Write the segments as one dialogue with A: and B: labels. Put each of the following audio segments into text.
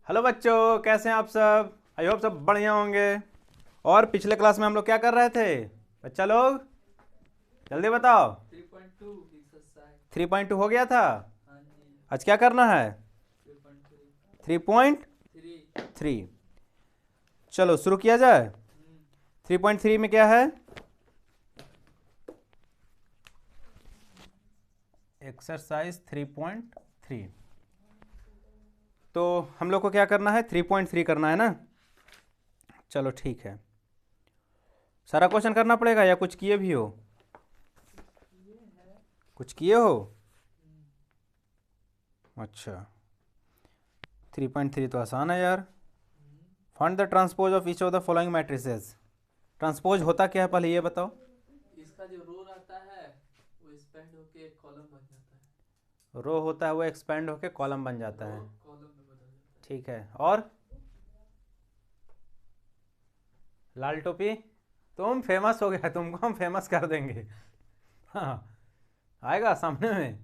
A: Hello बच्चों, कैसे हैं आप सब। आई होप सब बढ़िया होंगे। और पिछले क्लास में हम लोग क्या कर रहे थे बच्चा लोग, जल्दी बताओ।
B: 3.2 एक्सरसाइज।
A: 3.2 हो गया था।
B: हाँ जी।
A: आज क्या करना है?
B: 3.3।
A: 3.3। चलो शुरू किया जाए। 3.3 में क्या है? एक्सरसाइज 3.3। तो हम लोग को क्या करना है? 3.3 करना है ना। चलो ठीक है, सारा क्वेश्चन करना पड़ेगा या कुछ किए भी हो? कुछ किए हो? अच्छा, 3.3 तो आसान है यार। Find the transpose of each of the following matrices. Transpose होता क्या है पहले ये बताओ।
B: इसका जो रो रहता है वो एक्सपेंड होके एक कॉलम बन जाता है।
A: रो होता है वो एक्सपेंड होके कॉलम बन जाता
B: रो
A: है।
B: कॉलम में बदल जाता
A: ठीक है, और लाल टोपी, तुम फेमस हो गया, तुमको हम फेमस कर देंगे। हाँ, आएगा सामने में।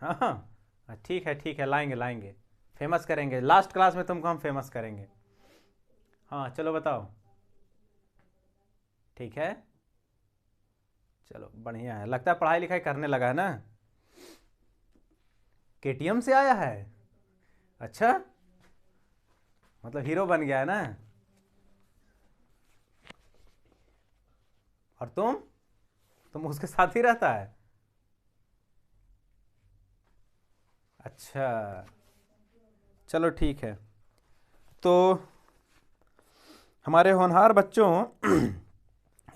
A: हाँ हाँ, ठीक है, लाएंगे लाएंगे, फेमस करेंगे। लास्ट क्लास में तुमको हम फेमस करेंगे। हाँ चलो बताओ। ठीक है, चलो बढ़िया है, लगता है पढ़ाई लिखाई करने लगा है ना। केटीएम से आया है? अच्छा, मतलब हीरो बन गया है ना। और तुम उसके साथ ही रहता है? अच्छा, चलो ठीक है। तो हमारे होनहार बच्चों,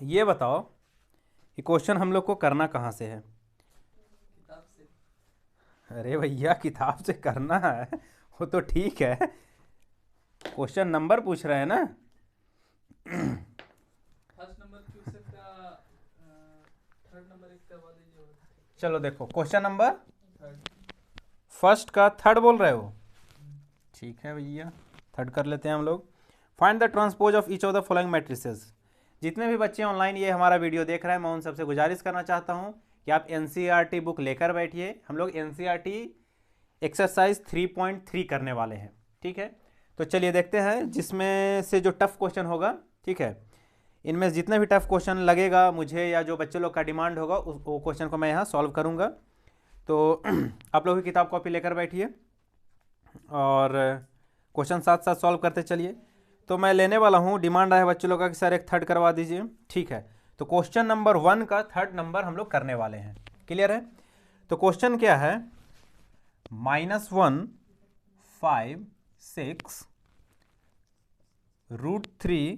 A: ये बताओ कि क्वेश्चन हम लोग को करना कहाँ से है?
B: किताब से।
A: अरे भैया, किताब से करना है वो तो ठीक है, क्वेश्चन नंबर पूछ रहे हैं ना।
B: फर्स्ट नंबर क्वेश्चन का थर्ड नंबर एक करवा दीजिए और
A: चलो देखो, क्वेश्चन नंबर
B: थर्ड।
A: फर्स्ट का थर्ड बोल रहे हो। ठीक है भैया, थर्ड कर लेते हैं हम लोग। Find the transpose of each of the following matrices. जितने भी बच्चे ऑनलाइन ये हमारा वीडियो देख रहे हैं, मैं उन सबसे गुजारिश करना चाहता हूँ कि आप एनसीईआरटी बुक लेकर बैठिए। हम लोग एनसीईआरटी एक्सरसाइज 3.3 करने वाले हैं। ठीक है, तो चलिए देखते हैं जिसमें से जो टफ क्वेश्चन होगा। ठीक है, इनमें जितने भी टफ क्वेश्चन लगेगा मुझे या जो बच्चे लोग का डिमांड होगा वो क्वेश्चन को मैं यहाँ सॉल्व करूँगा। तो आप लोग की किताब कॉपी लेकर बैठिए और क्वेश्चन साथ साथ सॉल्व करते चलिए। तो मैं लेने वाला हूँ, डिमांड आया बच्चों लोग का कि सर एक थर्ड करवा दीजिए। ठीक है, तो क्वेश्चन नंबर 1 का थर्ड नंबर हम लोग करने वाले हैं। क्लियर है? तो क्वेश्चन क्या है? -1 5 6 √3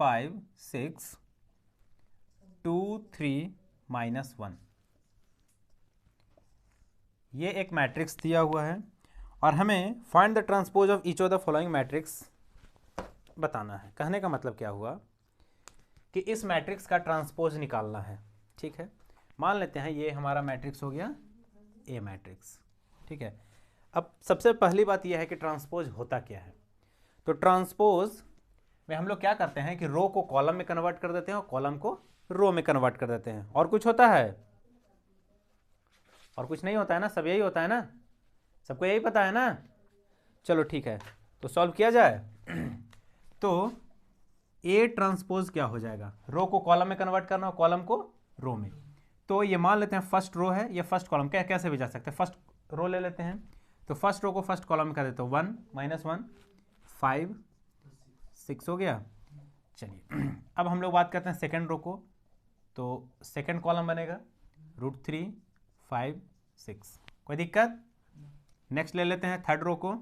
A: 5 6 2 3 -1। ये एक मैट्रिक्स दिया हुआ है और हमें find the transpose of each of the following matrix बताना है। कहने का मतलब क्या हुआ कि इस मैट्रिक्स का ट्रांसपोज निकालना है। ठीक है, मान लेते हैं ये हमारा मैट्रिक्स हो गया ए मैट्रिक्स। ठीक है, अब सबसे पहली बात यह है कि ट्रांसपोज होता क्या है। तो ट्रांसपोज में हम लोग क्या करते हैं कि रो को कॉलम में कन्वर्ट कर देते हैं और कॉलम को रो में कन्वर्ट कर देते हैं। और कुछ होता है? और कुछ नहीं होता है ना, सब यही होता है ना, सबको यही पता है ना। चलो ठीक है, तो सॉल्व किया जाए। तो ए ट्रांसपोज क्या हो जाएगा? रो को कॉलम में कन्वर्ट करना और कॉलम को रो में। तो ये मान लेते हैं फर्स्ट रो है, ये फर्स्ट कॉलम, कैसे भी जा सकते हैं। फर्स्ट रो ले लेते हैं, तो फर्स्ट रो को फर्स्ट कॉलम में कर देते हो 1 -1 5 6 हो गया। चलिए अब हम लोग बात करते हैं सेकेंड रो को, तो सेकेंड कॉलम बनेगा √3 5 6। कोई दिक्कत? नेक्स्ट ले लेते हैं थर्ड रो को,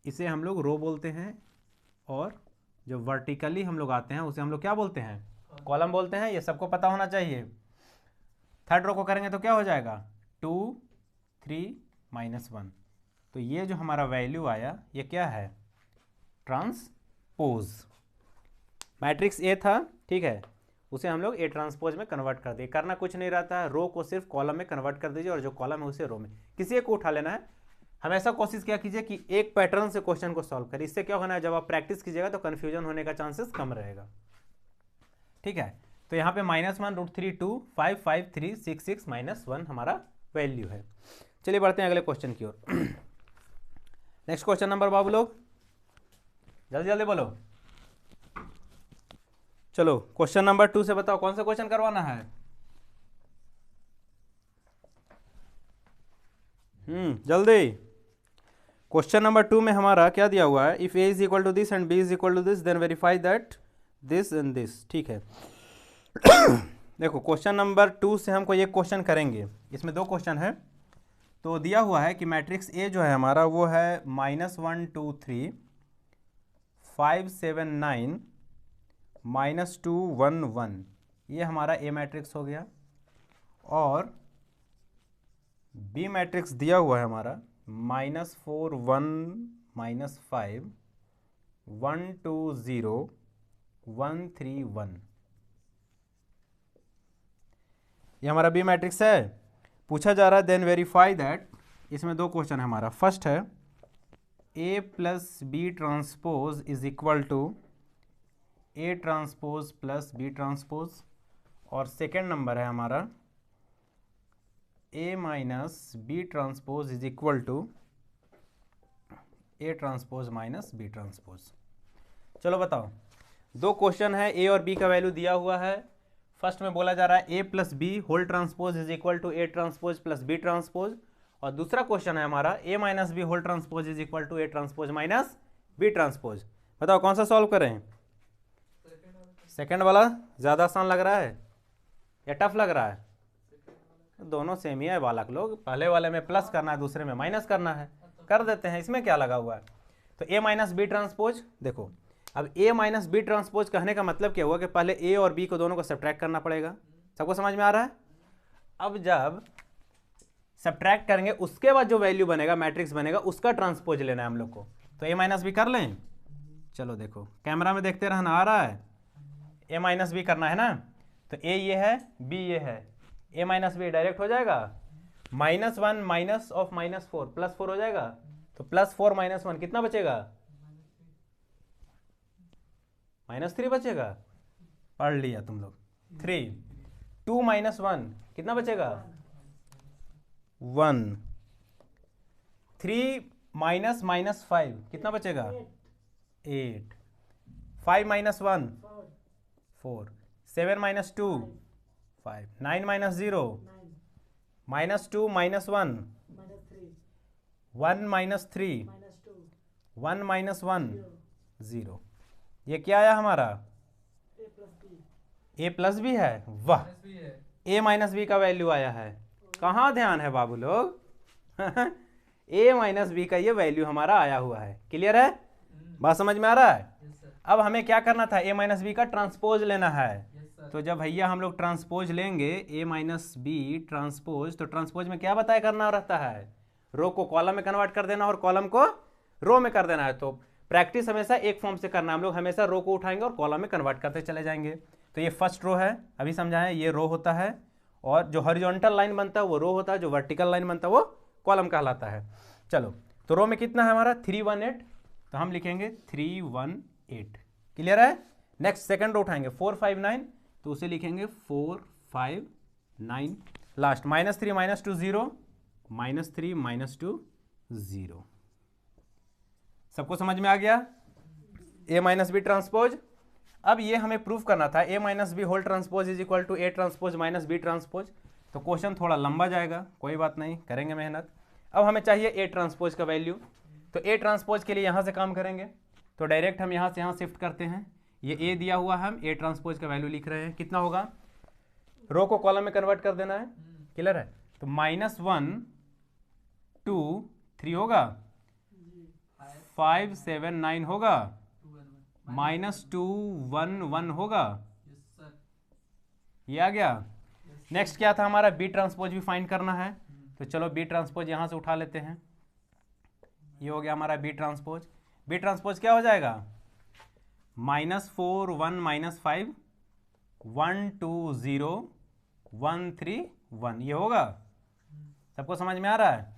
A: इसे हम लोग रो बोलते हैं और जो वर्टिकली हम लोग आते हैं उसे हम लोग क्या बोलते हैं? कॉलम बोलते हैं। ये सबको पता होना चाहिए। थर्ड रो को करेंगे तो क्या हो जाएगा? 2 3 -1। तो ये जो हमारा वैल्यू आया ये क्या है? ट्रांसपोज। मैट्रिक्स ए था, ठीक है, उसे हम लोग ए ट्रांसपोज में कन्वर्ट कर दिए। करना कुछ नहीं रहता है, रो को सिर्फ कॉलम में कन्वर्ट कर दीजिए और जो कॉलम है उसे रो में। किसी एक को उठा लेना है। हमेशा कोशिश क्या कीजिए कि एक पैटर्न से क्वेश्चन को सॉल्व करिए। इससे क्या होना है, जब आप प्रैक्टिस कीजिएगा तो कन्फ्यूजन होने का चांसेस कम रहेगा। ठीक है, तो यहाँ पे -1 √3 2 5 5 3 6 6 -1 हमारा वैल्यू है। चलिए बढ़ते हैं अगले क्वेश्चन की ओर। नेक्स्ट क्वेश्चन नंबर बाबू लोग, जल्दी जल्दी बोलो। चलो क्वेश्चन नंबर 2 से बताओ कौन सा क्वेश्चन करवाना है। जल्दी। क्वेश्चन नंबर 2 में हमारा क्या दिया हुआ है, if A is equal to this and B is equal to this then verify that this and this. ठीक है देखो क्वेश्चन नंबर 2 से हमको ये क्वेश्चन करेंगे, इसमें 2 क्वेश्चन है। तो दिया हुआ है कि मैट्रिक्स ए जो है हमारा वो है -1 2 3 5 7 9 -2 1 1, ये हमारा ए मैट्रिक्स हो गया। और बी मैट्रिक्स दिया हुआ है हमारा -4 1 -5 1 2 0 1 3 1, ये हमारा बी मैट्रिक्स है। पूछा जा रहा है देन वेरीफाई दैट, इसमें 2 क्वेश्चन है हमारा। फर्स्ट है A plus B transpose is equal to A transpose plus B transpose, और सेकेंड नंबर है हमारा A minus B transpose is equal to A transpose minus B transpose. चलो बताओ, 2 question है, ए और बी का वैल्यू दिया हुआ है। फर्स्ट में बोला जा रहा है A plus B whole transpose is equal to A transpose plus B transpose, और दूसरा क्वेश्चन है हमारा A minus B whole transpose is equal to A transpose minus B transpose. बताओ कौन सा सॉल्व करें। सेकंड वाला ज़्यादा आसान लग रहा है या टफ लग रहा है। दोनों सेम ही है बालक लोग, पहले वाले में प्लस करना है दूसरे में माइनस करना है, कर देते हैं, इसमें क्या लगा हुआ है। तो ए माइनस बी ट्रांसपोज, देखो अब ए माइनस बी ट्रांसपोज कहने का मतलब क्या हुआ कि पहले ए और बी को दोनों को सब्ट्रैक्ट करना पड़ेगा। सबको समझ में आ रहा है। अब जब सब्ट्रैक्ट करेंगे उसके बाद जो वैल्यू बनेगा, मैट्रिक्स बनेगा, उसका ट्रांसपोज लेना है हम लोग को। तो ए माइनस बी कर लें। चलो देखो कैमरा में देखते रहना, आ रहा है। ए माइनस बी करना है ना, तो ए ये है बी ये है, ए माइनस बी डायरेक्ट हो जाएगा, -1 माइनस ऑफ -4 +4 हो जाएगा। तो +4 -1 कितना बचेगा, -3 बचेगा। पढ़ लिया तुम लोग। 3 2 -1 कितना बचेगा 1, 3 -5 कितना बचेगा 8, 5 -1 4, 7 -2 5, 9 -0 -2 -1 1 -3 1 -1 0। ये क्या आया हमारा ए प्लस बी है। वाह, ए माइनस बी का वैल्यू आया है। कहाँ ध्यान है बाबू लोग ए माइनस बी का ये वैल्यू हमारा आया हुआ है। क्लियर है, बात समझ में आ रहा है। अब हमें क्या करना था, ए माइनस बी का ट्रांसपोज लेना है। तो जब भैया हम लोग ट्रांसपोज लेंगे ए माइनस बी ट्रांसपोज, तो ट्रांसपोज में क्या बताया करना रहता है, रो को कॉलम में कन्वर्ट कर देना और कॉलम को रो में कर देना है। तो प्रैक्टिस हमेशा एक फॉर्म से करना, हम लोग हमेशा रो को उठाएंगे और कॉलम में कन्वर्ट करते चले जाएंगे। तो ये फर्स्ट रो है, अभी समझाएं, ये रो होता है, और जो हॉरिजॉन्टल लाइन बनता है वो रो होता है, जो वर्टिकल लाइन बनता है वो कॉलम कहलाता है। चलो तो रो में कितना है हमारा 318, तो हम लिखेंगे 318। क्लियर है। नेक्स्ट सेकंड रो उठाएंगे 459, तो उसे लिखेंगे 459। लास्ट -3 -2 0 -3 -2 0। सबको समझ में आ गया ए माइनस बी ट्रांसपोज। अब ये हमें प्रूफ करना था A minus B whole transpose is equal to A transpose minus B transpose. तो क्वेश्चन थोड़ा लंबा जाएगा, कोई बात नहीं, करेंगे मेहनत। अब हमें चाहिए ए ट्रांसपोज का वैल्यू, तो ए ट्रांसपोज के लिए यहाँ से काम करेंगे। तो डायरेक्ट हम यहाँ से यहाँ शिफ्ट करते हैं, ये ए दिया हुआ है, हम ए ट्रांसपोज का वैल्यू लिख रहे हैं। कितना होगा, रो को कॉलम में कन्वर्ट कर देना है। क्लियर है। तो -1 2 3 होगा, 5 7 9 होगा, -2 1 1 होगा। ये आ गया। नेक्स्ट क्या था हमारा, बी ट्रांसपोज भी फाइंड करना है। तो चलो बी ट्रांसपोज यहाँ से उठा लेते हैं। ये हो गया हमारा बी ट्रांसपोज। बी ट्रांसपोज क्या हो जाएगा, -4 1 -5 1 2 0 1 3 1, ये होगा। सबको समझ में आ रहा है।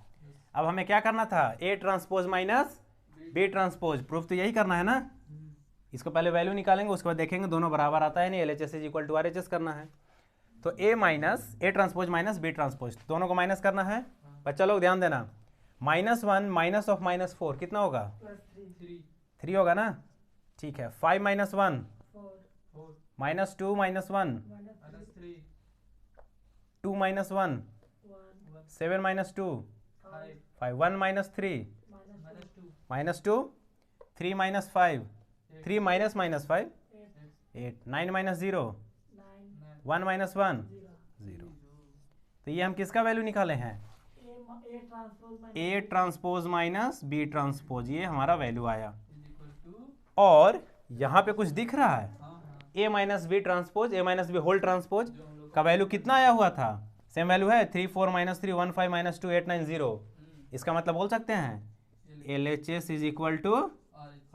A: अब हमें क्या करना था, A transpose minus B transpose. Proof तो यही करना है ना। इसको पहले वैल्यू निकालेंगे, उसके बाद देखेंगे दोनों बराबर आता है नहीं, LHS is equal to RHS करना है। तो A transpose minus B transpose, दोनों को माइनस करना है। बच्चा लोग ध्यान देना, -1 माइनस ऑफ -4 कितना होगा?
B: 3
A: 3 होगा ना, ठीक है। 5 - 1
B: 4
A: -2 - 1
B: -3
A: 2 - 1 7 - 2
B: 5
A: 5 1 - 3
B: -2
A: -2 3 - 5 3 - -5 8 9 - 0 1 - 1 0। तो ये हम किसका वैल्यू निकाले हैं? A transpose minus B transpose, ये हमारा वैल्यू आया। और यहाँ पे कुछ दिख रहा है, ए माइनस बी ट्रांसपोज, ए माइनस बी होल ट्रांसपोज का वैल्यू कितना आया हुआ था? सेम वैल्यू है 3 4 - 3 1 5 - 2 8 9 0। इसका मतलब बोल सकते हैं LHS is equal to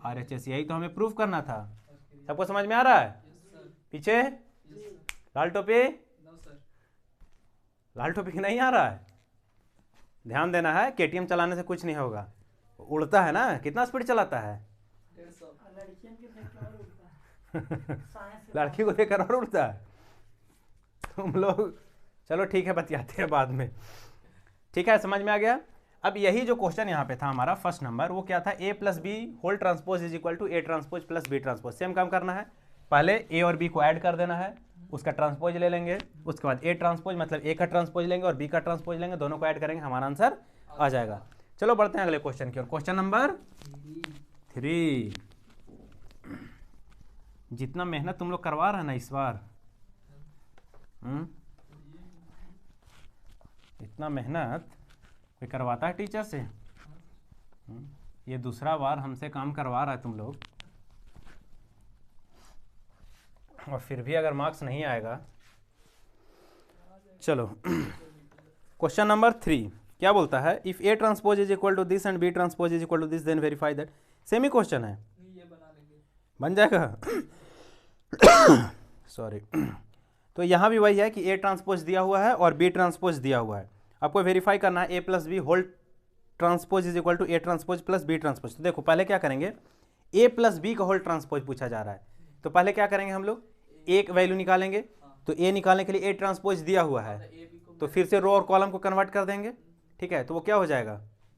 A: RHS। यही तो हमें प्रूफ करना था। सबको समझ में आ रहा है? पीछे लाल टोपी, लाल टोपी नहीं आ रहा है? ध्यान देना है, KTM चलाने से कुछ नहीं होगा। उड़ता है ना, कितना स्पीड चलाता है? लड़की को लेकर और उड़ता है। तुम लोग चलो ठीक है, बतियाते हैं बाद में। ठीक है, समझ में आ गया? अब यही जो क्वेश्चन यहाँ पे था हमारा फर्स्ट नंबर, वो क्या था? A plus B whole transpose is equal to A transpose plus B transpose. Same काम करना है, पहले A और B को ऐड कर देना है, उसका ट्रांसपोज ले लेंगे, उसके बाद A ट्रांसपोज मतलब A का ट्रांसपोज लेंगे और B का ट्रांसपोज लेंगे, दोनों को ऐड करेंगे, हमारा आंसर आ जाएगा। चलो बढ़ते हैं अगले क्वेश्चन की ओर। Question number 3। जितना मेहनत तुम लोग करवा रहे हैं ना इस बार, इतना मेहनत कोई करवाता है टीचर से? ये दूसरा बार हमसे काम करवा रहा है तुम लोग, और फिर भी अगर मार्क्स नहीं आएगा। चलो क्वेश्चन नंबर 3 क्या बोलता है? If A transpose is equal to this and B transpose is equal to this then verify that. Same ही क्वेश्चन है,
B: ये बना लेंगे,
A: बन जाएगा। सॉरी। तो यहाँ भी वही है कि A ट्रांसपोज दिया हुआ है और B ट्रांसपोज दिया हुआ है, आपको वेरीफाई करना है A plus B whole transpose is equal to A transpose plus B transpose. तो देखो पहले क्या करेंगे, A प्लस बी का होल ट्रांसपोज पूछा जा रहा है, तो पहले क्या करेंगे हम लोग, एक वैल्यू निकालेंगे। तो A निकालने के लिए A ट्रांसपोज दिया हुआ है, तो फिर से रो और कॉलम को कन्वर्ट कर देंगे। ठीक है, तो वो क्या हो जाएगा?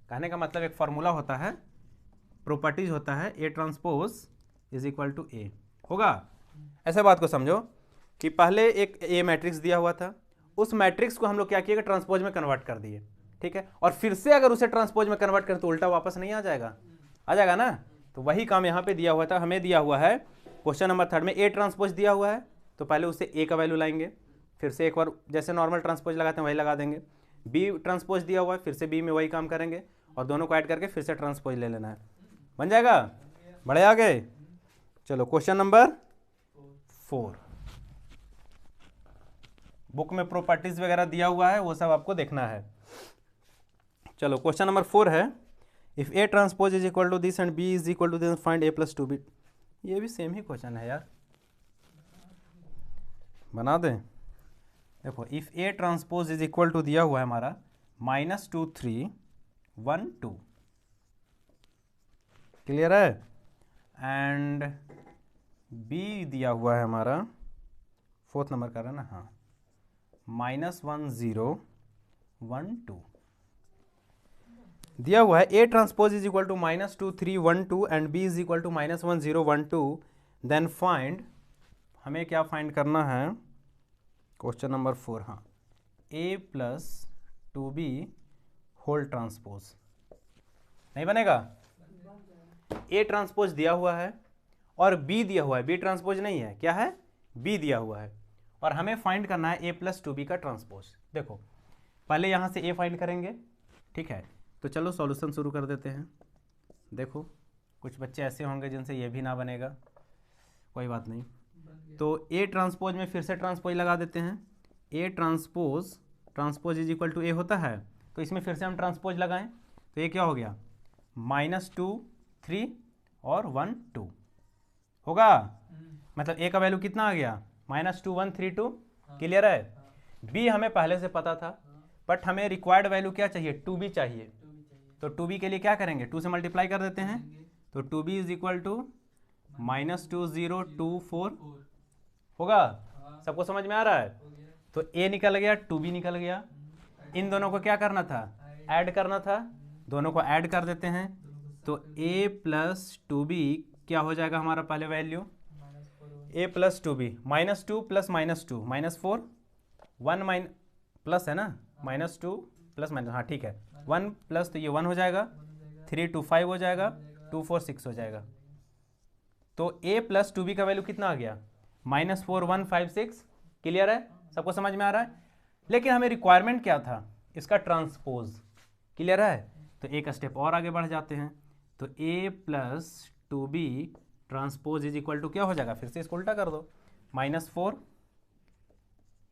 A: कहने का मतलब एक फार्मूला होता है, प्रॉपर्टीज होता है, A transpose is equal to A होगा। ऐसे बात को समझो कि पहले एक A मैट्रिक्स दिया हुआ था, उस मैट्रिक्स को हम लोग क्या किए, ट्रांसपोज में कन्वर्ट कर दिए। ठीक है, और फिर से अगर उसे ट्रांसपोज में कन्वर्ट करें तो उल्टा वापस नहीं आ जाएगा? आ जाएगा ना। तो वही काम यहाँ पे दिया हुआ था, हमें दिया हुआ है क्वेश्चन नंबर 3 में A ट्रांसपोज दिया हुआ है, तो पहले उससे A का वैल्यू लाएंगे, फिर से एक बार जैसे नॉर्मल ट्रांसपोज लगाते हैं वही लगा देंगे। B ट्रांसपोज दिया हुआ है, फिर से B में वही काम करेंगे और दोनों को ऐड करके फिर से ट्रांसपोज ले लेना है। बन जाएगा? बढ़े आगे। चलो क्वेश्चन नंबर 4, बुक में प्रॉपर्टीज वगैरह दिया हुआ है, वो सब आपको देखना है। चलो क्वेश्चन नंबर 4 है, if A transpose is equal to this and B is equal to this find A plus 2B। ये भी सेम ही क्वेश्चन है यार, बना दें। देखो if A transpose is equal to दिया हुआ है हमारा -2 3 1 2, क्लियर है, एंड B दिया हुआ है हमारा 4th नंबर का है ना, हाँ, -1 0 1 2 दिया हुआ है। A transpose is equal to -2 3 1 2 and B is equal to -1 0 1 2, then find, हमें क्या फाइंड करना है? क्वेश्चन नंबर 4, हाँ, A plus 2B whole transpose. नहीं बनेगा? A ट्रांसपोज दिया हुआ है और B दिया हुआ है, B ट्रांसपोज नहीं है, क्या है? B दिया हुआ है, और हमें फाइंड करना है A प्लस 2B का ट्रांसपोज। देखो पहले यहाँ से A फाइंड करेंगे, ठीक है, तो चलो सॉल्यूशन शुरू कर देते हैं। देखो कुछ बच्चे ऐसे होंगे जिनसे ये भी ना बनेगा, कोई बात नहीं। तो A ट्रांसपोज में फिर से ट्रांसपोज लगा देते हैं। A transpose is equal to A होता है, तो इसमें फिर से हम ट्रांसपोज लगाएं, तो ये क्या हो गया? -2 3 और 1 2 होगा। मतलब A का वैल्यू कितना आ गया? -2 1 3 2, क्लियर है। B हमें पहले से पता था, बट हमें रिक्वायर्ड वैल्यू क्या चाहिए? 2B चाहिए। तो 2B के लिए क्या करेंगे? 2 से मल्टीप्लाई कर देते हैं, तो 2B इज इक्वल टू -2 0 2 4 होगा। सबको समझ में आ रहा है? तो A निकल गया, 2B निकल गया, इन दोनों को क्या करना था? ऐड करना था, दोनों को ऐड कर देते हैं तो a प्लस टू बी क्या हो जाएगा हमारा पहले value, a plus two B -2 plus -2 -4 1 minus plus है ना, -2 प्लस माइनस, हाँ ठीक है, 1 प्लस तो ये 1 हो जाएगा, 3 2 5 हो जाएगा, 2 4 6 हो जाएगा। तो a प्लस टू बी का वैल्यू कितना आ गया, -4 1 5 6। क्लियर है, सबको समझ में आ रहा है। लेकिन हमें रिक्वायरमेंट क्या था, इसका ट्रांसपोज। क्लियर है, तो एक स्टेप और आगे बढ़ जाते हैं। तो a plus two B transpose is equal to क्या हो जाएगा, फिर से इसको उल्टा कर दो, -4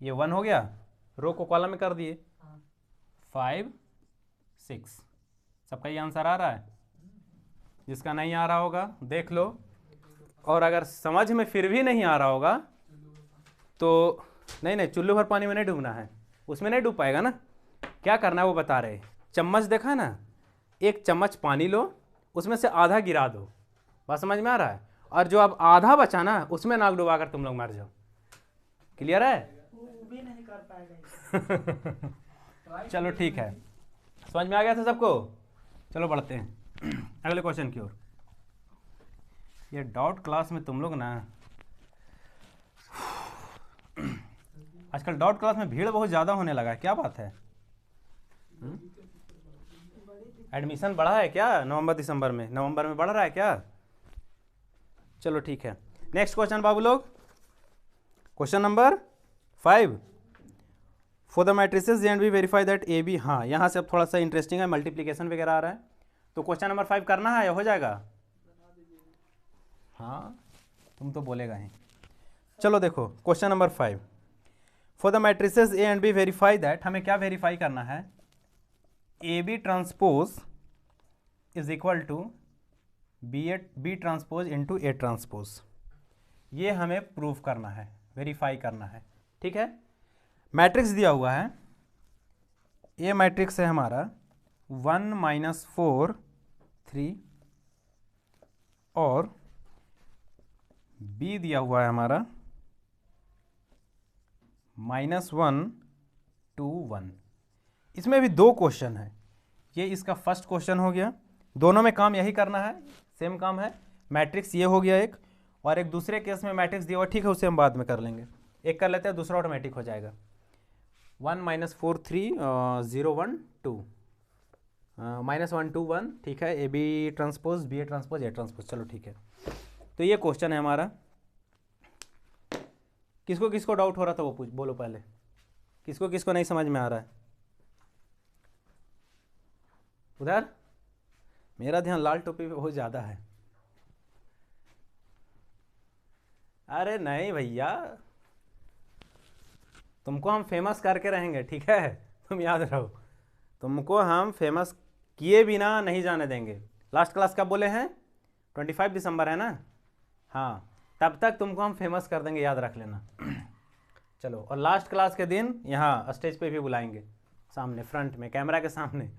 A: ये 1 हो गया, रो को कॉलम में कर दिए, 5 6। सबका ये आंसर आ रहा है, जिसका नहीं आ रहा होगा देख लो, और अगर समझ में फिर भी नहीं आ रहा होगा तो नहीं चुल्लू भर पानी में नहीं डूबना है, उसमें नहीं डूब पाएगा ना। क्या करना है वो बता रहे, चम्मच देखा ना, एक चम्मच पानी लो, उसमें से आधा गिरा दो, बात समझ में आ रहा है, और जो अब आधा बचा ना उसमें नाक डुबा कर तुम लोग मर जाओ। क्लियर है,
C: वो भी नहीं कर पाएगा।
A: चलो ठीक है, समझ में आ गया था सबको। चलो बढ़ते हैं अगले क्वेश्चन की ओर। ये डॉट क्लास में तुम लोग ना, आजकल डॉट क्लास में भीड़ बहुत ज़्यादा होने लगा है, क्या बात है? एडमिशन बढ़ा है क्या नवंबर दिसंबर में, नवंबर में बढ़ रहा है क्या? चलो ठीक है, नेक्स्ट क्वेश्चन बाबू लोग, question number 5। For the matrices A and B verify that A B. हाँ, यहाँ से अब थोड़ा सा इंटरेस्टिंग है, मल्टीप्लीकेशन वगैरह आ रहा है। तो क्वेश्चन नंबर 5 करना है या हो जाएगा? हाँ तुम तो बोलेगा ही। चलो देखो question number 5, for the matrices A and B verify that, हमें क्या वेरीफाई करना है, A B transpose is equal to B transpose into A transpose. ये हमें प्रूव करना है, वेरीफाई करना है, ठीक है। मैट्रिक्स दिया हुआ है, ए मैट्रिक्स है हमारा 1 -4 3, और बी दिया हुआ है हमारा -1 2 1। इसमें भी दो क्वेश्चन है, ये इसका फर्स्ट क्वेश्चन हो गया, दोनों में काम यही करना है, सेम काम है। मैट्रिक्स ये हो गया एक, और एक दूसरे केस में मैट्रिक्स दिया हुआ, ठीक है उसे हम बाद में कर लेंगे, एक कर लेते हैं, दूसरा ऑटोमेटिक हो जाएगा। 1 -4 3 0 1 2 -1 2 1, ठीक है, A B transpose B A transpose A transpose. चलो ठीक है, तो ये क्वेश्चन है हमारा। किसको किसको डाउट हो रहा था वो बोलो पहले, किसको किसको नहीं समझ में आ रहा है? उधर मेरा ध्यान लाल टोपी पे बहुत ज़्यादा है। अरे नहीं भैया, तुमको हम फेमस करके रहेंगे, ठीक है, तुम याद रहो, तुमको हम फेमस किए बिना नहीं जाने देंगे। लास्ट क्लास कब बोले हैं? 25 दिसंबर है ना, हाँ, तब तक तुमको हम फेमस कर देंगे, याद रख लेना। चलो, और लास्ट क्लास के दिन यहाँ स्टेज पे भी बुलाएंगे, सामने फ्रंट में कैमरा के सामने।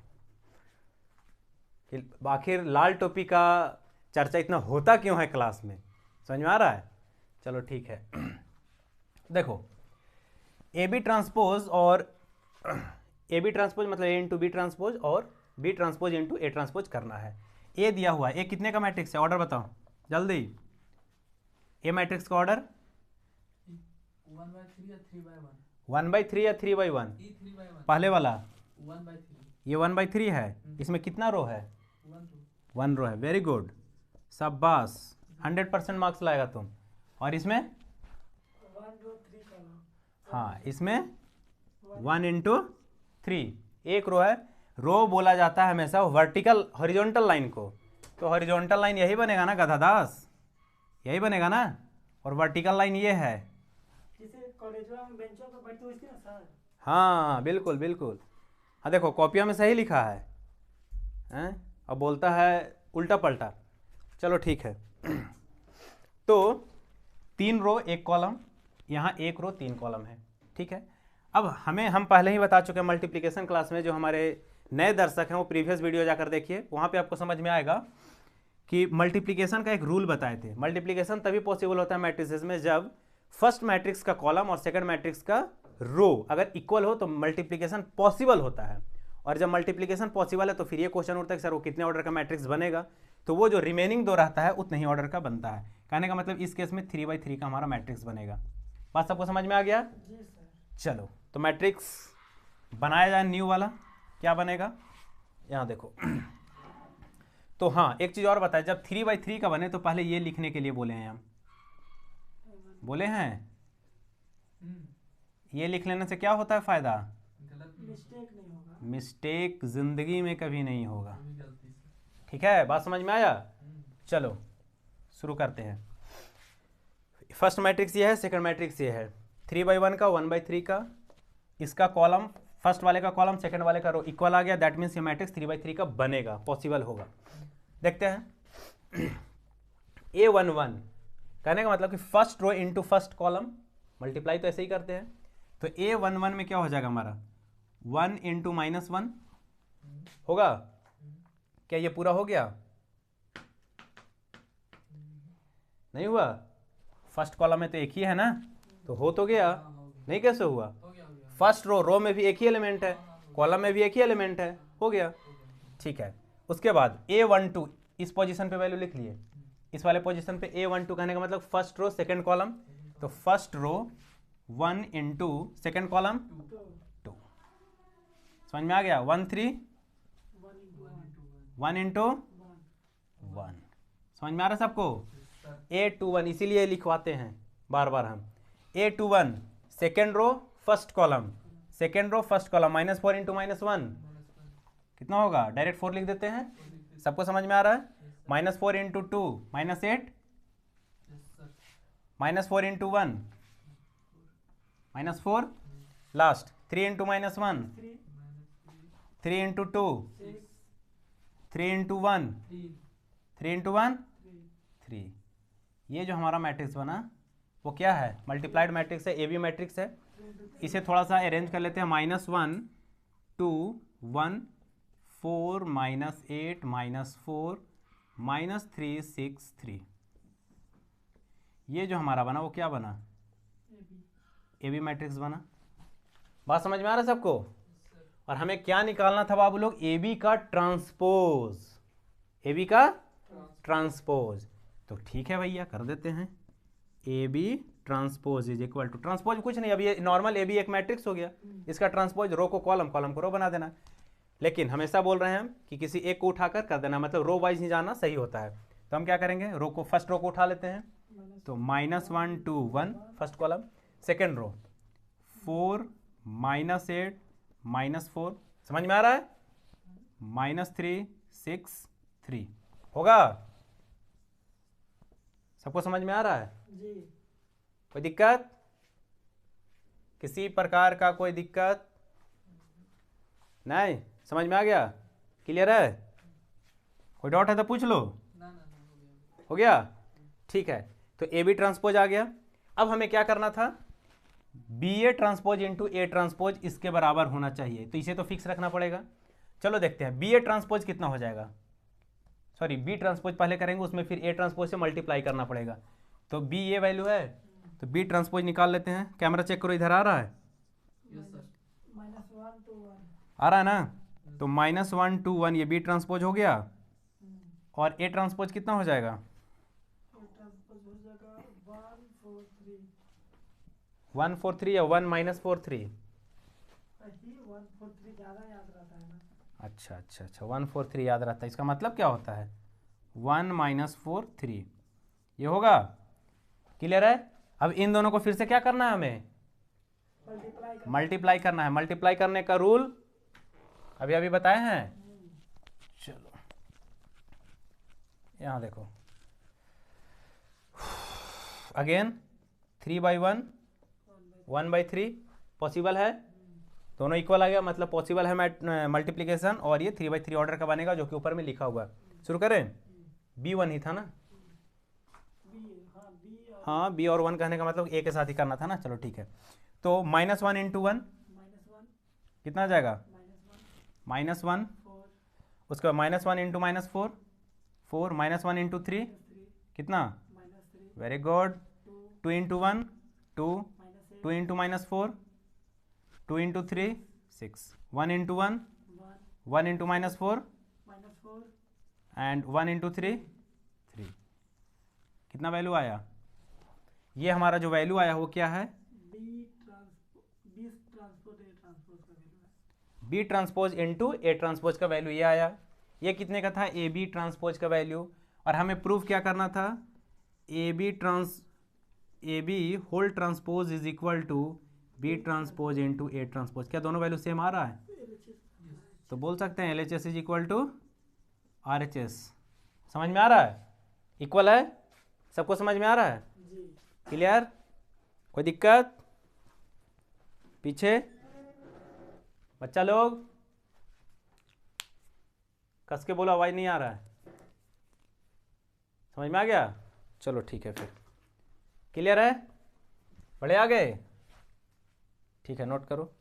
A: आखिर लाल टोपी का चर्चा इतना होता क्यों है क्लास में, समझ में आ रहा है? चलो ठीक है, देखो ए बी ट्रांसपोज और ए बी ट्रांसपोज मतलब ए इंटू बी ट्रांसपोज और B transpose into A transpose करना है। ए दिया हुआ है, ए कितने का मैट्रिक्स है, ऑर्डर बताओ जल्दी। ए मैट्रिक्स का ऑर्डर
B: 1/3 या 3/1?
A: 1/3 या 3/1?
B: 3/1
A: पहले वाला
B: 1/3।
A: ये 1/3 है, इसमें कितना रो है?
B: 1
A: रो है, वेरी गुड, शाबाश, 100% मार्क्स लाएगा तुम। और इसमें
C: 1 2 3 का,
A: हाँ, इसमें 1 इंटू 3, एक रो है। रो बोला जाता है हमेशा वर्टिकल हॉरिजॉन्टल लाइन को, तो हॉरिजॉन्टल लाइन यही बनेगा ना गधादास, यही बनेगा ना, और वर्टिकल लाइन ये है।
C: जैसे कॉलेजों में बेंचों पे बैठते हुए ना सर।
A: हाँ बिल्कुल बिल्कुल, हाँ देखो कॉपियों में सही लिखा है, हैं, और बोलता है उल्टा पलटा। चलो ठीक है, तो 3 रो 1 कॉलम, यहाँ 1 रो 3 कॉलम है, ठीक है। अब हम पहले ही बता चुके हैं मल्टीप्लिकेशन क्लास में, जो हमारे नए दर्शक हैं वो प्रीवियस वीडियो जाकर देखिए, वहाँ पे आपको समझ में आएगा कि मल्टीप्लिकेशन का एक रूल बताए थे। मल्टीप्लिकेशन तभी पॉसिबल होता है मैट्रिसेस में जब फर्स्ट मैट्रिक्स का कॉलम और सेकंड मैट्रिक्स का रो अगर इक्वल हो तो मल्टीप्लिकेशन पॉसिबल होता है। और जब मल्टीप्लिकेशन पॉसिबल है तो फिर ये क्वेश्चन उठता है कि सर वो कितने ऑर्डर का मैट्रिक्स बनेगा, तो वो जो रिमेनिंग 2 रहता है उतने ही ऑर्डर का बनता है। कहने का मतलब इस केस में 3/3 का हमारा मैट्रिक्स बनेगा। बात सबको समझ में आ गया?
C: जी सर।
A: चलो तो मैट्रिक्स बनाया जाए न्यू वाला, क्या बनेगा यहाँ देखो। तो हाँ एक चीज़ और बताए, जब 3/3 का बने तो पहले ये लिखने के लिए बोले हैं हम, बोले हैं ये लिख लेने से क्या होता है फ़ायदा?
B: गलत
C: मिस्टेक नहीं होगा।
A: मिस्टेक जिंदगी में कभी नहीं होगा।
B: कभी गलती से।
A: ठीक है, बात समझ में आया? चलो शुरू करते हैं। फर्स्ट मैट्रिक्स ये है, सेकंड मैट्रिक्स ये है, 3/1 का, 1/3 का, इसका कॉलम फर्स्ट वाले का कॉलम सेकंड वाले का रो इक्वल आ गया, दैट मीन्स ये मैट्रिक्स 3/3 का बनेगा, पॉसिबल होगा। देखते हैं A11 कहने का मतलब कि first row into first column, multiply तो ऐसे ही करते हैं। तो A11 में क्या हो जाएगा हमारा 1 इंटू -1 होगा। क्या ये पूरा हो गया? नहीं हुआ? फर्स्ट कॉलम में तो एक ही है ना, तो हो तो गया। नहीं कैसे हुआ?
B: हो गया हो गया।
A: फर्स्ट रो में भी एक ही एलिमेंट है, कॉलम में भी एक ही एलिमेंट है, हो गया। ठीक है, उसके बाद A12 इस पोजीशन पे वैल्यू लिख लिए, इस वाले पोजीशन पे A12 कहने का मतलब फर्स्ट रो सेकंड कॉलम, तो first row 1 into second column 2। समझ में आ गया? 1 3 1 इंटू 1। समझ में आ रहा है सबको? A21 इसीलिए लिखवाते हैं बार बार हम। A21 second row first column, second row first column, -4 into -1 कितना होगा? डायरेक्ट 4 लिख देते हैं। सबको समझ में आ रहा है? -4 into 2 -8, -4 into 1 -4, last 3 into -1 3 into 2 3 into 1 3 into 1 3। ये जो हमारा मैट्रिक्स बना वो क्या है? मल्टीप्लाइड मैट्रिक्स है, AB मैट्रिक्स है। इसे थोड़ा सा अरेंज कर लेते हैं, -1 2 1 4 -8 -4 -3 6 3। ये जो हमारा बना वो क्या बना? AB मैट्रिक्स बना। बात समझ में आ रहा है सबको? और हमें क्या निकालना था बाबू लोग? AB का ट्रांसपोज, AB का ट्रांसपोज। तो ठीक है भैया कर देते हैं, AB transpose is equal to, transpose कुछ नहीं, अब ये नॉर्मल AB एक मैट्रिक्स हो गया, इसका ट्रांसपोज रो को कॉलम, कॉलम को रो बना देना। लेकिन हमेशा बोल रहे हैं हम कि किसी एक को उठाकर कर देना, मतलब रो वाइज ही जाना सही होता है। तो हम क्या करेंगे, रो को फर्स्ट रो को उठा लेते हैं, तो -1 2 1 फर्स्ट कॉलम, सेकेंड रो 4 -8 -4, समझ में आ रहा है? -3 6 3 होगा। सबको समझ में आ रहा है?
C: जी।
A: कोई दिक्कत? किसी प्रकार का कोई दिक्कत नहीं? समझ में आ गया? क्लियर है? कोई डाउट है तो पूछ लो।
B: ना ना ना, हो गया।
A: हो गया? ठीक है, तो AB ट्रांसपोज आ गया। अब हमें क्या करना था? BA transpose into A transpose इसके बराबर होना चाहिए, तो इसे तो फिक्स रखना पड़ेगा। चलो देखते हैं BA ट्रांसपोज कितना हो जाएगा, सॉरी B ट्रांसपोज पहले करेंगे, उसमें फिर A ट्रांसपोज से मल्टीप्लाई करना पड़ेगा। तो B ये वैल्यू है, तो B ट्रांसपोज निकाल लेते हैं। कैमरा चेक करो, इधर आ रहा है?
B: Yes sir.
C: -1 to 1।
A: आ रहा है ना? तो -1 2 1 ये B ट्रांसपोज हो गया, और A ट्रांसपोज कितना हो जाएगा?
C: ट्रांसपोज हो जाएगा 143।
A: 143 या 1 -43?
C: 143 ज़्यादा याद रहता है ना।
A: अच्छा अच्छा अच्छा, 143 याद रहता है, इसका मतलब क्या होता है? 1 -43 ये होगा। क्लियर है? अब इन दोनों को फिर से क्या करना है हमें? मल्टीप्लाई करना है। मल्टीप्लाई करने का रूल अभी अभी बताए हैं। चलो यहाँ देखो, अगेन 3/1 1/3 पॉसिबल है, दोनों इक्वल आ गया, मतलब पॉसिबल है मल्टीप्लिकेशन, और ये 3/3 ऑर्डर का बनेगा जो कि ऊपर में लिखा हुआ है। शुरू करें? B1 ही था ना? हाँ, B और 1 कहने का मतलब A के साथ ही करना था ना। चलो ठीक है, तो -1 इंटू 1 कितना आ जाएगा? -1, उसके बाद -1 इंटू -4 4, -1 इंटू 3 कितना? Very good. 2 into 1 2, 2 into -4 2 into 3 6, 1 into 1 1 into -4
C: -4
A: and 1 into 3 3। कितना वैल्यू आया? ये हमारा जो वैल्यू आया वो क्या है?
C: बी ट्रांसपोज ए ट्रांसपोज का वैल्यू है।
A: B transpose into A transpose का वैल्यू ये आया। ये कितने का था? ए बी ट्रांसपोज का वैल्यू। और हमें प्रूफ क्या करना था? A B whole transpose is equal to B transpose into A transpose. क्या दोनों वैल्यू सेम आ रहा है? तो बोल सकते हैं LHS is equal to RHS। समझ में आ रहा है? इक्वल है? सबको समझ में आ रहा है?
C: जी।
A: क्लियर? कोई दिक्कत? पीछे बच्चा लोग कस के बोलो, आवाज नहीं आ रहा है। समझ में आ गया? चलो ठीक है, फिर क्लियर है? बढ़े आ गए? ठीक है, नोट करो।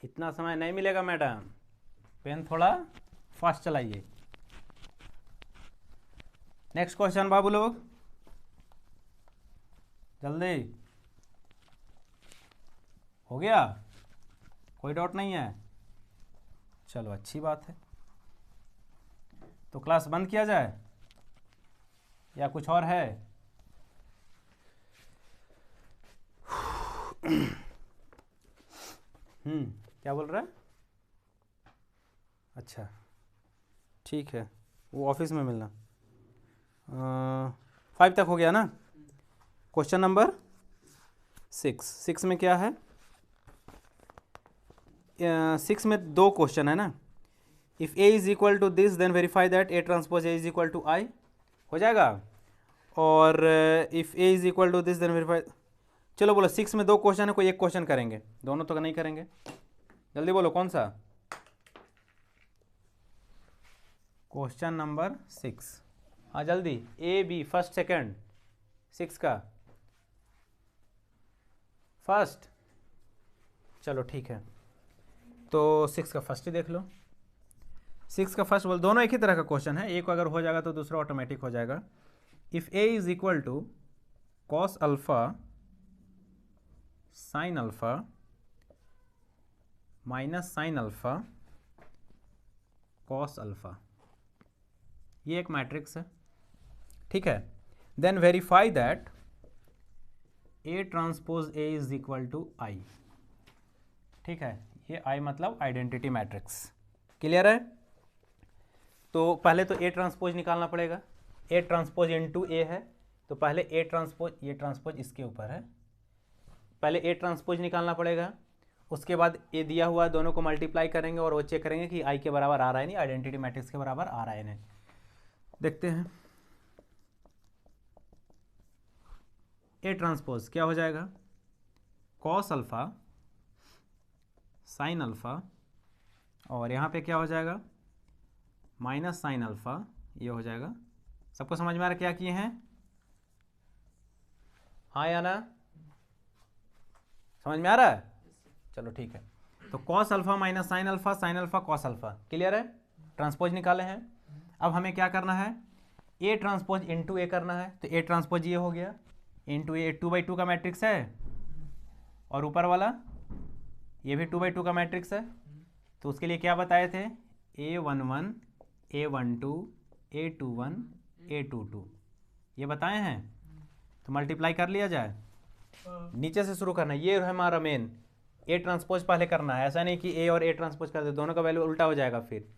A: इतना समय नहीं मिलेगा मैडम, पेन थोड़ा फास्ट चलाइए। नेक्स्ट क्वेश्चन बाबू लोग, जल्दी। हो गया? कोई डाउट नहीं है? चलो अच्छी बात है। तो क्लास बंद किया जाए या कुछ और है? क्या बोल रहा है? अच्छा ठीक है, वो ऑफिस में मिलना। 5 तक हो गया ना? क्वेश्चन नंबर 6 में क्या है? 6 में 2 क्वेश्चन है ना। If A is equal to this then verify that A transpose A is equal to I. हो जाएगा। और if A is equal to this then verify. चलो बोलो, 6 में 2 क्वेश्चन है, कोई एक क्वेश्चन करेंगे, दोनों तो नहीं करेंगे। जल्दी बोलो कौन सा? Question number 6। हाँ जल्दी, ए बी फर्स्ट सेकंड। 6 का फर्स्ट। चलो ठीक है, तो 6 का फर्स्ट ही देख लो। 6 का फर्स्ट बोल, दोनों एक ही तरह का क्वेश्चन है, एक अगर हो जाएगा तो दूसरा ऑटोमेटिक हो जाएगा। If A is equal to cos alpha sine alpha minus sine alpha cos alpha, ये एक मैट्रिक्स है, ठीक है। Then verify that A transpose A is equal to I. ठीक है, ये आई मतलब आइडेंटिटी मैट्रिक्स। क्लियर है? तो पहले तो ए ट्रांसपोज निकालना पड़ेगा। ए ट्रांसपोज इनटू ए है, तो पहले ए ट्रांसपोज, ये ट्रांसपोज इसके ऊपर है, पहले ए ट्रांसपोज निकालना पड़ेगा। उसके बाद ए दिया हुआ, दोनों को मल्टीप्लाई करेंगे और वो चेक करेंगे कि आई के बराबर आ रहा है नहीं, आइडेंटिटी मैट्रिक्स के बराबर आ रहा है नहीं। देखते हैं ए ट्रांसपोज क्या हो जाएगा? कॉस अल्फा साइन अल्फा, और यहाँ पे क्या हो जाएगा? माइनस साइन अल्फा, ये हो जाएगा। सबको समझ में आ रहा क्या किए हैं? हाँ या ना? समझ में आ रहा है? चलो ठीक है। तो cos alpha minus sine alpha cos alpha. Clear है? ट्रांसपोज निकाले हैं। अब हमें क्या करना है? ए ट्रांसपोज इनटू ए करना है। तो ए ट्रांसपोज ये हो गया, इनटू ए 2/2 का मैट्रिक्स है, और ऊपर वाला ये भी 2/2 का मैट्रिक्स है। तो उसके लिए क्या बताए थे? A11 A12 A21 A22 ये बताए हैं। तो मल्टीप्लाई कर लिया जाए, नीचे से शुरू करना है। ये है हमारा मेन। ए ट्रांसपोज पहले करना है, ऐसा नहीं कि ए और ए ट्रांसपोज कर दे, दोनों का वैल्यू उल्टा हो जाएगा। फिर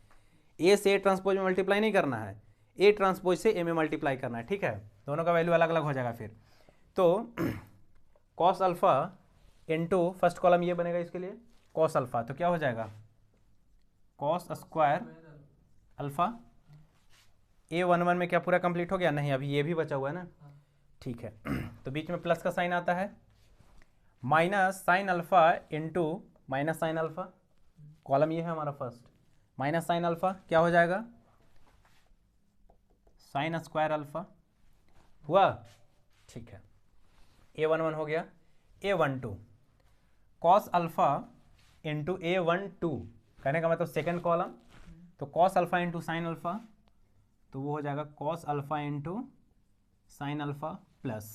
A: ए से ए ट्रांसपोज में मल्टीप्लाई नहीं करना है, ए ट्रांसपोज से ए में मल्टीप्लाई करना है। ठीक है, दोनों का वैल्यू अलग अलग हो जाएगा फिर। तो cos alpha into first column ये बनेगा इसके लिए कॉस अल्फा, तो क्या हो जाएगा? Cos square alpha. A11 में क्या पूरा कंप्लीट हो गया? नहीं, अभी ये भी बचा हुआ है ना। ठीक है, तो बीच में प्लस का साइन आता है, minus sine alpha into minus sine alpha, column ये है हमारा फर्स्ट, माइनस साइन अल्फा क्या हो जाएगा? Sign square alpha. हुआ? ठीक है, A11 हो गया। A12 cos alpha into A12, कहने का मतलब सेकेंड कॉलम, तो cos alpha into sine alpha, तो वो हो जाएगा cos alpha into sine alpha plus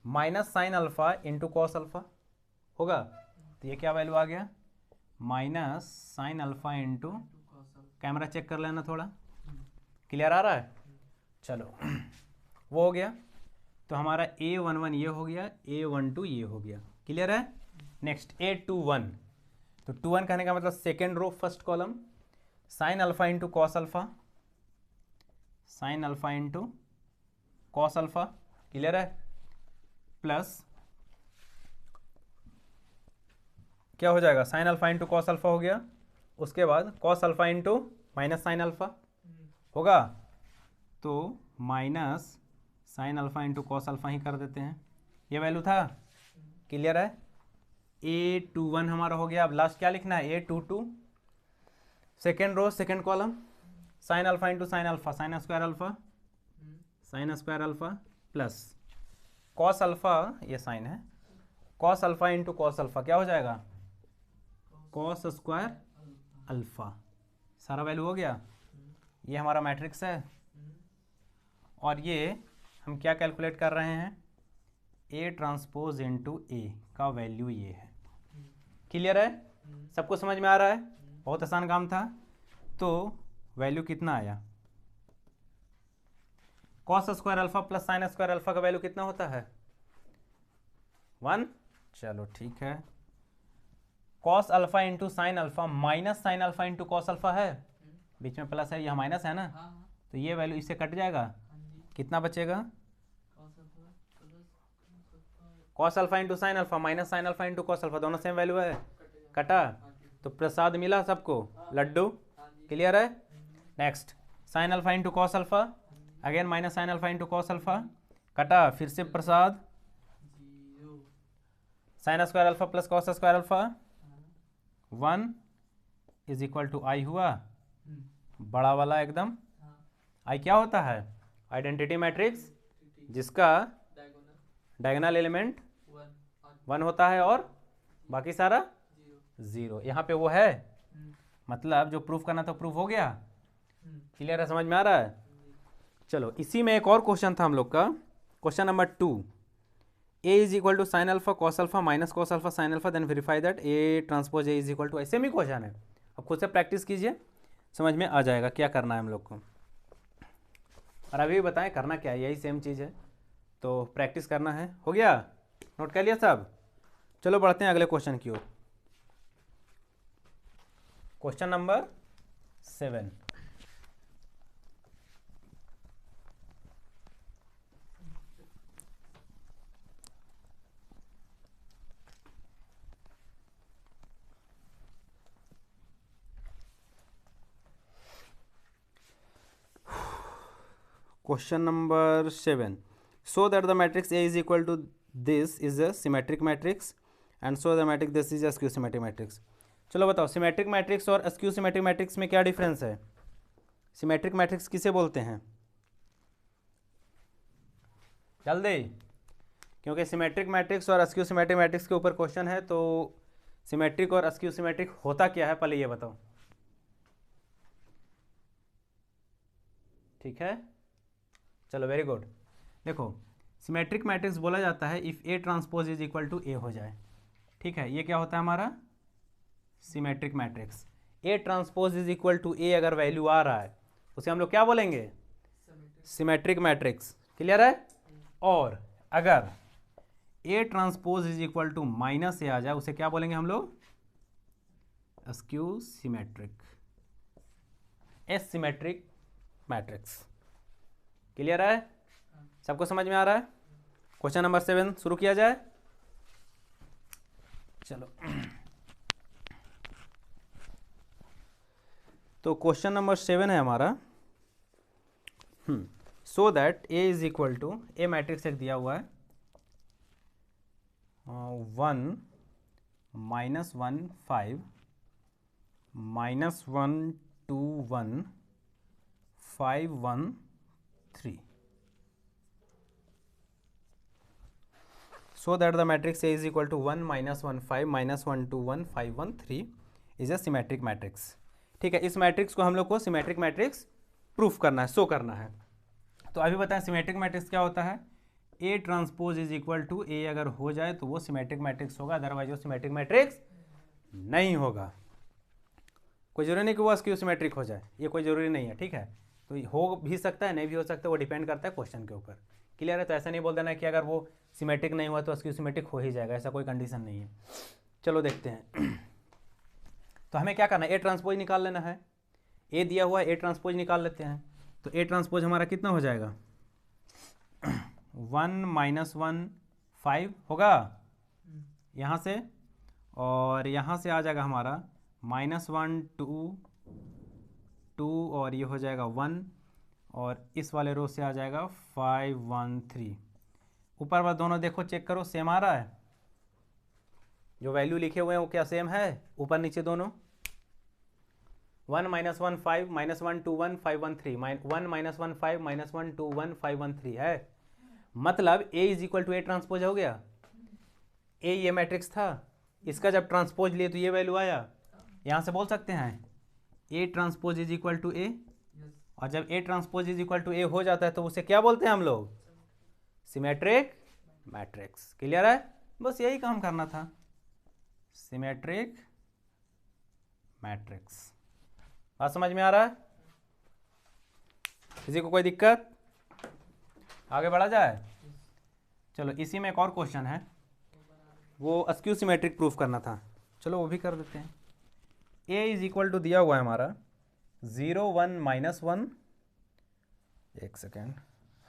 A: minus sine alpha into cos alpha होगा, तो ये क्या वैल्यू आ गया, minus sine alpha into, camera check कर लेना थोड़ा, क्लियर आ रहा है। चलो वो हो गया, तो हमारा A11 ये हो गया, A12 ये हो गया, क्लियर है। नेक्स्ट A21, तो 21 कहने का मतलब second row first column, sine alpha into cos alpha, sine alpha into cos alpha, clear है, प्लस क्या हो जाएगा, sine alpha into cos alpha हो गया, उसके बाद cos alpha into minus sine alpha होगा, तो minus sine alpha into cos alpha ही कर देते हैं, ये वैल्यू था, क्लियर है। A21 हमारा हो गया। अब लास्ट क्या लिखना है, A22 second row second column, sine alpha into sine alpha, sine square alpha, sine square alpha plus cos alpha, ये साइन है, cos alpha into cos alpha क्या हो जाएगा, कॉस स्क्वायर अल्फा, सारा वैल्यू हो गया। ये हमारा मैट्रिक्स है, और ये हम क्या कैलकुलेट कर रहे हैं, A ट्रांसपोज इंटू A का वैल्यू ये है, क्लियर है, सबको समझ में आ रहा है, बहुत आसान काम था। तो वैल्यू कितना आया, cos square alpha plus sign square alpha का वैल्यू कितना होता है, 1। चलो ठीक है, cos alpha into sine alpha minus sine alpha into cos alpha है, बीच में प्लस है, यह माइनस है ना, तो ये वैल्यू इससे कट जाएगा, कितना बचेगा, cos alpha into sine alpha minus sine alpha into cos alpha, दोनों सेम वैल्यू है, कटा, तो प्रसाद मिला सबको, लड्डू, क्लियर है। Next sine alpha into cos alpha, again minus sine alpha into cos alpha, कटा, फिर से प्रसाद, sine square alpha plus cos square alpha, 1 is equal to I हुआ, बड़ा वाला एकदम, आई क्या होता है, आइडेंटिटी मैट्रिक्स जिसका डायगोनल एलिमेंट 1 होता है और बाकी सारा 0, यहाँ पे वो है, मतलब जो प्रूफ करना था प्रूफ हो गया, क्लियर है, समझ में आ रहा है। चलो इसी में एक और क्वेश्चन था हम लोग का, question number 2, A is equal to sine alpha cos alpha minus cos alpha sine alpha, then verify that A transpose A is equal to, ऐसे में क्वेश्चन है, अब खुद से प्रैक्टिस कीजिए, समझ में आ जाएगा क्या करना है हम लोग को। और अभी भी बताएं करना क्या है, यही सेम चीज़ है, तो प्रैक्टिस करना है, हो गया, नोट कर लिया सब। चलो बढ़ते हैं अगले क्वेश्चन की ओर, question number 7। Question number 7, so that the matrix A is equal to this is a symmetric matrix and so the matrix this is a skew symmetric matrix। चलो बताओ सिमेट्रिक मैट्रिक्स और स्क्यू सिमेट्रिक मैट्रिक्स में क्या difference है, symmetric matrix किसे बोलते हैं, जल्दी, क्योंकि सिमेट्रिक मैट्रिक्स और स्क्यू सिमेट्रिक मैट्रिक्स के ऊपर क्वेश्चन है, तो सिमेट्रिक और स्क्यू सिमेट्रिक होता क्या है पहले ये बताओ, ठीक है। चलो वेरी गुड, देखो सिमेट्रिक मैट्रिक्स बोला जाता है if A transpose is equal to A हो जाए, ठीक है, ये क्या होता है हमारा symmetric matrix. A transpose is equal to A अगर वैल्यू आ रहा है उसे हम लोग क्या बोलेंगे, सिमेट्रिक मैट्रिक्स, क्लियर है। और अगर A transpose is equal to minus A आ जाए उसे क्या बोलेंगे हम लोग, skew symmetric, asymmetric matrix, clear है, सबको समझ में आ रहा है। क्वेश्चन नंबर 7 शुरू किया जाए, चलो तो क्वेश्चन नंबर 7 है हमारा, so that A is equal to, a matrix एक दिया हुआ है 1 -1 5 -1 2 1 5 1 3, so that the matrix A is equal to 1 -1 5 -1 2 1 5 1 3 is a symmetric matrix। ठीक है, इस मैट्रिक्स को हम लोग को सिमेट्रिक मैट्रिक्स प्रूफ करना है, शो करना है। तो अभी बताएं सिमेट्रिक मैट्रिक्स क्या होता है, A transpose is equal to A अगर हो जाए तो वो सिमेट्रिक मैट्रिक्स होगा, अदरवाइज वो सिमेट्रिक मैट्रिक्स नहीं होगा। कोई जरूरी नहीं कि वो स्क्यू सिमेट्रिक हो जाए, ये कोई ज़रूरी नहीं है, ठीक है। तो हो भी सकता है, नहीं भी हो सकता, वो डिपेंड करता है क्वेश्चन के ऊपर। क्लियर है? तो ऐसा नहीं बोल देना कि अगर वो सिमेट्रिक नहीं हुआ तो स्क्यू सिमेट्रिक हो ही जाएगा, ऐसा कोई कंडीशन नहीं है। चलो देखते हैं। तो हमें क्या करना है, ए ट्रांसपोज निकाल लेना है। ए दिया हुआ है, ए ट्रांसपोज निकाल लेते हैं। तो ए ट्रांसपोज हमारा कितना हो जाएगा, 1 - 1 5 होगा यहाँ से, और यहाँ से आ जाएगा हमारा -1 2 2, और ये हो जाएगा 1, और इस वाले रो से आ जाएगा 5 1 3। ऊपर वाला दोनों देखो, चेक करो सेम आ रहा है, जो वैल्यू लिखे हुए हैं वो क्या सेम है, ऊपर नीचे दोनों। 1 - 1 5 -1 2 1 5 1 3, 1 - 1 5 -1 2 1 5 1 3 है। मतलब A is equal to A transpose हो गया। ए ये मैट्रिक्स था, इसका जब ट्रांसपोज लिए तो ये वैल्यू आया। यहाँ से बोल सकते हैं A transpose is equal to A, और जब A transpose is equal to A हो जाता है तो उसे क्या बोलते हैं हम लोग, सिमेट्रिक मैट्रिक्स। क्लियर है? बस यही काम करना था, सिमेट्रिक मैट्रिक्स। बात समझ में आ रहा है? किसी को कोई दिक्कत? आगे बढ़ा जाए। चलो इसी में एक और क्वेश्चन है, वो स्क्यू सिमेट्रिक प्रूफ करना था, चलो वो भी कर देते हैं। ए इज इक्वल टू दिया हुआ है हमारा 0 1 -1, एक सेकेंड,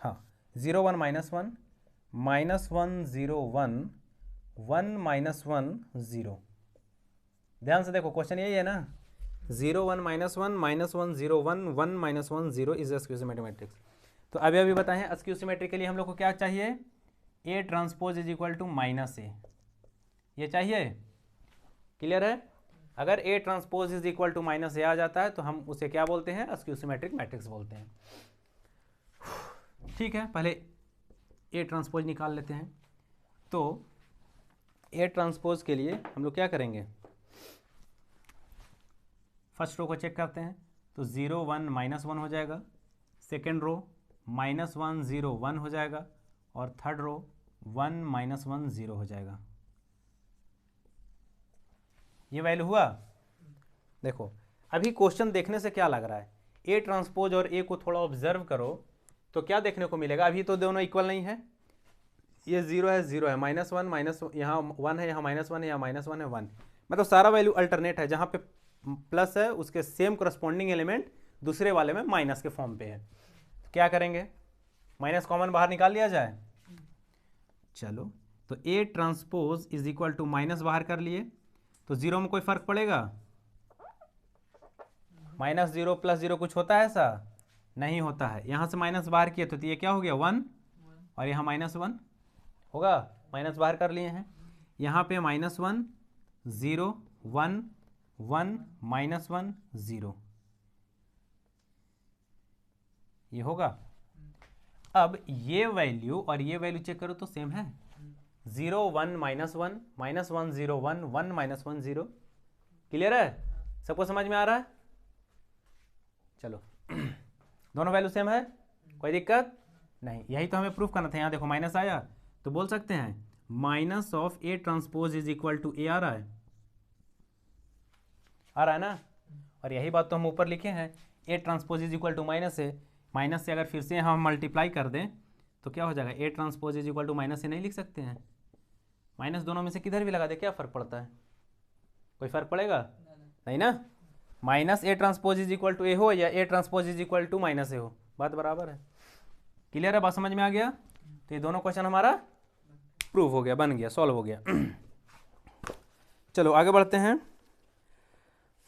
A: हाँ 0 1 -1 -1 0 1 1 -1 0। ध्यान से देखो, क्वेश्चन यही है ना, 0 1 -1 -1 0 1 1 -1 0 इज स्क्यू सिमेट्रिक मैट्रिक्स। तो अभी अभी बताएं, स्क्यू सिमेट्रिक के लिए हम लोग को क्या चाहिए, A transpose is equal to -a, ये चाहिए। क्लियर है? अगर A transpose is equal to -a आ जाता है तो हम उसे क्या बोलते हैं, स्क्यू सिमेट्रिक मैट्रिक्स बोलते हैं। ठीक है, पहले ए ट्रांसपोज निकाल लेते हैं। तो ए ट्रांसपोज के लिए हम लोग क्या करेंगे, फर्स्ट रो को चेक करते हैं। तो 0 1 -1 हो जाएगा, सेकेंड रो -1 0 1 हो जाएगा, और थर्ड रो 1 -1 0 हो जाएगा। ये वैल्यू हुआ। देखो अभी क्वेश्चन देखने से क्या लग रहा है, ए ट्रांसपोज और ए को थोड़ा ऑब्जर्व करो तो क्या देखने को मिलेगा, अभी तो दोनों इक्वल नहीं है, ये 0 है 0 है, -1 यहाँ 1 है, यहाँ -1 है, यहाँ -1 है 1, मतलब सारा वैल्यू अल्टरनेट है, जहाँ पे प्लस है उसके सेम करस्पॉन्डिंग एलिमेंट दूसरे वाले में माइनस के फॉर्म पे है। तो क्या करेंगे, माइनस कॉमन बाहर निकाल लिया जाए। चलो तो A transpose is equal to minus बाहर कर लिए, तो 0 में कोई फर्क पड़ेगा, -0 +0 कुछ होता है ऐसा, नहीं होता है। यहाँ से माइनस बाहर किए तो ये क्या हो गया 1, और यहाँ -1 होगा, माइनस बाहर कर लिए हैं। यहाँ पे -1 0 1 1 -1 0 ये होगा। अब ये वैल्यू और ये वैल्यू चेक करो तो सेम है, 0 1 -1 -1 0 1 1 -1 0। क्लियर है? सबको समझ में आ रहा है? चलो दोनों वैल्यू सेम है, कोई दिक्कत नहीं। यही तो हमें प्रूफ करना था। यहाँ देखो माइनस आया तो बोल सकते हैं minus of A transpose is equal to A, आ रहा है ना। और यही बात तो हम ऊपर लिखे हैं, A transpose is equal to minus A, minus से अगर फिर से हम मल्टीप्लाई कर दें तो क्या हो जाएगा, A transpose is equal to minus से नहीं लिख सकते हैं, माइनस दोनों में से किधर भी लगा दे क्या फ़र्क पड़ता है, कोई फ़र्क पड़ेगा नहीं ना। Minus A transpose is equal to A हो या A transpose is equal to minus A हो, बात बराबर है। क्लियर है? बात समझ में आ गया? तो ये दोनों क्वेश्चन हमारा प्रूव हो गया, बन गया, सॉल्व हो गया। चलो आगे बढ़ते हैं।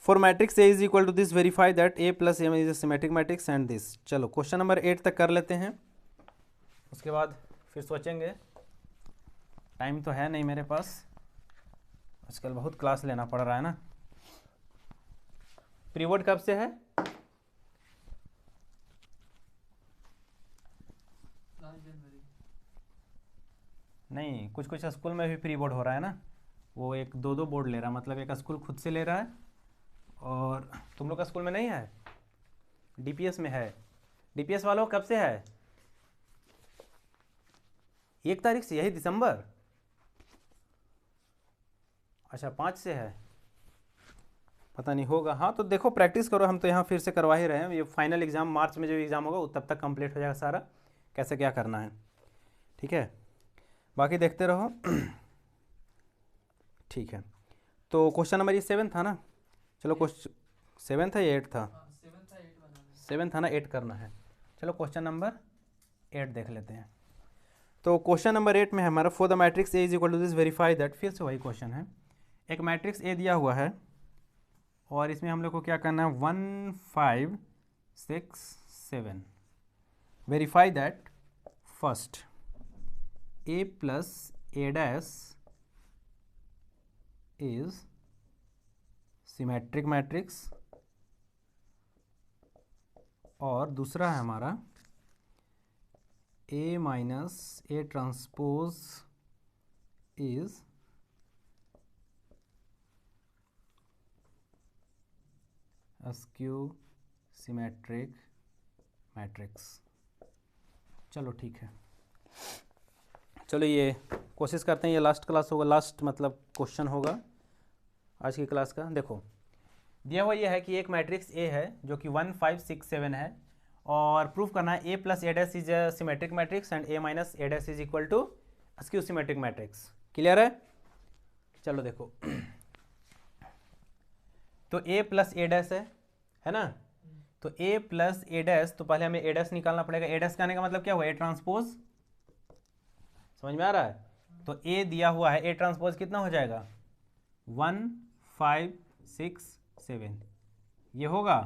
A: For matrix A is equal to this verify that A plus M is a symmetric matrix and this. चलो क्वेश्चन नंबर 8 तक कर लेते हैं, उसके बाद फिर सोचेंगे, टाइम तो है नहीं मेरे पास, आजकल बहुत क्लास लेना पड़ रहा है ना। प्री बोर्ड कब से है? नहीं, कुछ कुछ स्कूल में भी प्री बोर्ड हो रहा है ना, वो एक दो बोर्ड ले रहा है, मतलब एक स्कूल खुद से ले रहा है और तुम लोग का स्कूल में नहीं है, डीपीएस में है। डीपीएस वालों कब से है? 1 तारीख से, यही दिसंबर? अच्छा 5 से है, पता नहीं होगा। हाँ तो देखो प्रैक्टिस करो, हम तो यहाँ फिर से करवा ही रहे हैं। ये फाइनल एग्ज़ाम मार्च में जो एग्ज़ाम होगा वो तब तक कंप्लीट हो जाएगा सारा, कैसे क्या करना है, ठीक है। बाकी देखते रहो। ठीक है, तो क्वेश्चन नंबर ये 7 था ना? चलो क्वेश्चन 7 था या 8 था?
B: 7 था 8 बनाना है।
A: 7 था ना, 8 करना है। चलो क्वेश्चन नंबर 8 देख लेते हैं। तो क्वेश्चन नंबर 8 में है हमारा, for the matrix A is equal to this verify that. फिर से वही क्वेश्चन है, एक मैट्रिक्स ए दिया हुआ है और इसमें हम लोग को क्या करना है, 1 5 6 7। Verify that first A plus A dash is symmetric matrix, और दूसरा है हमारा A minus A transpose is skew symmetric matrix. चलो ठीक है, चलो ये कोशिश करते हैं, ये लास्ट क्लास होगा, लास्ट मतलब क्वेश्चन होगा आज की क्लास का। देखो दिया हुआ ये है कि एक मैट्रिक्स ए है जो कि 1 5 6 7 है, और प्रूफ करना है A plus A dash is a symmetric matrix and A minus A dash is equal to skew symmetric matrix. Clear है? चलो देखो, तो ए प्लस ए डैश है ना? तो ए प्लस ए डैश, तो पहले हमें ए डैश निकालना पड़ेगा। ए डैश कहने का मतलब क्या हुआ, ए ट्रांसपोज। समझ में आ रहा है? तो ए दिया हुआ है, ए ट्रांसपोज कितना हो जाएगा, 1 5 6 7। ये होगा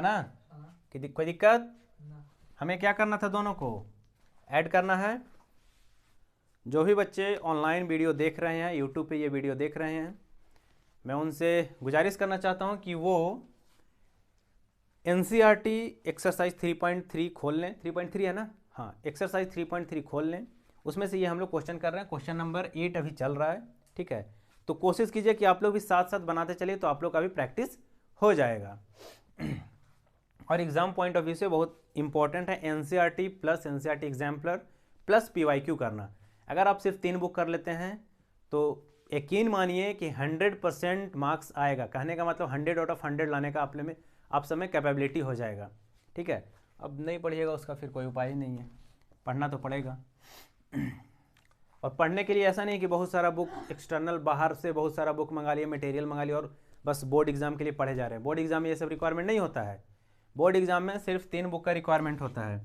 A: ना?
B: हाँ
A: कि कोई दिक्कत?
B: ना।
A: हमें क्या करना था, दोनों को ऐड करना है। जो भी बच्चे ऑनलाइन वीडियो देख रहे हैं, यूट्यूब पे ये वीडियो देख रहे हैं, मैं उनसे गुजारिश करना चाहता हूँ कि वो NCERT एक्सरसाइज 3.3 खोल लें। 3.3 है ना? हाँ, एक्सरसाइज 3.3 खोल लें। उसमें से ये हम लोग क्वेश्चन कर रहे हैं, क्वेश्चन नंबर 8 अभी चल रहा है, ठीक है। तो कोशिश कीजिए कि आप लोग भी साथ साथ बनाते चलिए, तो आप लोग का भी प्रैक्टिस हो जाएगा। और एग्ज़ाम पॉइंट ऑफ व्यू से बहुत इंपॉर्टेंट है NCERT plus NCERT exemplar plus PYQ करना। अगर आप सिर्फ 3 बुक कर लेते हैं तो यकीन मानिए कि 100% मार्क्स आएगा। कहने का मतलब 100 आउट ऑफ 100 लाने का आप सब में कैपेबिलिटी हो जाएगा, ठीक है। अब नहीं पढ़िएगा उसका फिर कोई उपाय ही नहीं है, पढ़ना तो पड़ेगा। और पढ़ने के लिए ऐसा नहीं कि बहुत सारा बुक एक्सटर्नल बाहर से बहुत सारा बुक मंगा लिया, मटेरियल मंगा लिया और बस बोर्ड एग्जाम के लिए पढ़े जा रहे हैं। बोर्ड एग्जाम में ये सब रिक्वायरमेंट नहीं होता है। बोर्ड एग्जाम में सिर्फ 3 बुक का रिक्वायरमेंट होता है,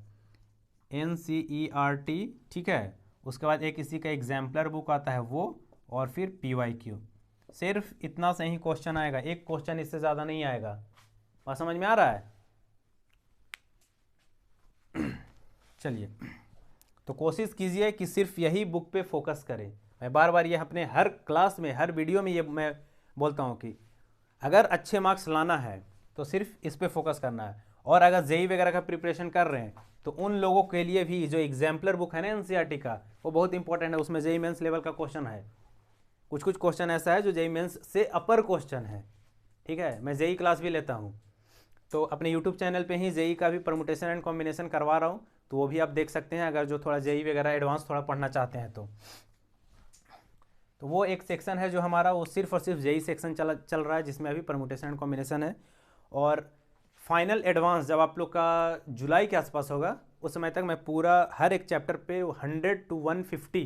A: NCERT, ठीक है। उसके बाद एक इसी का एग्जाम्पलर बुक आता है वो, और फिर PYQ। सिर्फ इतना से ही क्वेश्चन आएगा, एक क्वेश्चन इससे ज़्यादा नहीं आएगा। बात समझ में आ रहा है? चलिए, तो कोशिश कीजिए कि सिर्फ यही बुक पे फोकस करें। मैं बार बार ये अपने हर क्लास में, हर वीडियो में ये मैं बोलता हूँ कि अगर अच्छे मार्क्स लाना है तो सिर्फ इस पे फोकस करना है। और अगर जेई वगैरह का प्रिपरेशन कर रहे हैं तो उन लोगों के लिए भी जो एग्जाम्पलर बुक है ना NCERT का, वो बहुत इंपॉर्टेंट है। उसमें जेई मेंस लेवल का क्वेश्चन है, कुछ क्वेश्चन ऐसा है जो जेई मेंस से अपर क्वेश्चन है, ठीक है। मैं जेई क्लास भी लेता हूँ, तो अपने यूट्यूब चैनल पे ही जेई का भी परमुटेशन एंड कॉम्बिनेशन करवा रहा हूँ, तो वो भी आप देख सकते हैं अगर जो थोड़ा जेई वगैरह एडवांस थोड़ा पढ़ना चाहते हैं तो वो एक सेक्शन है जो हमारा, वो सिर्फ और सिर्फ जेई सेक्शन चल रहा है, जिसमें अभी परमुटेशन एंड कॉम्बिनेशन है। और फाइनल एडवांस जब आप लोग का जुलाई के आसपास होगा, उस समय तक मैं पूरा हर एक चैप्टर पे 100 to 150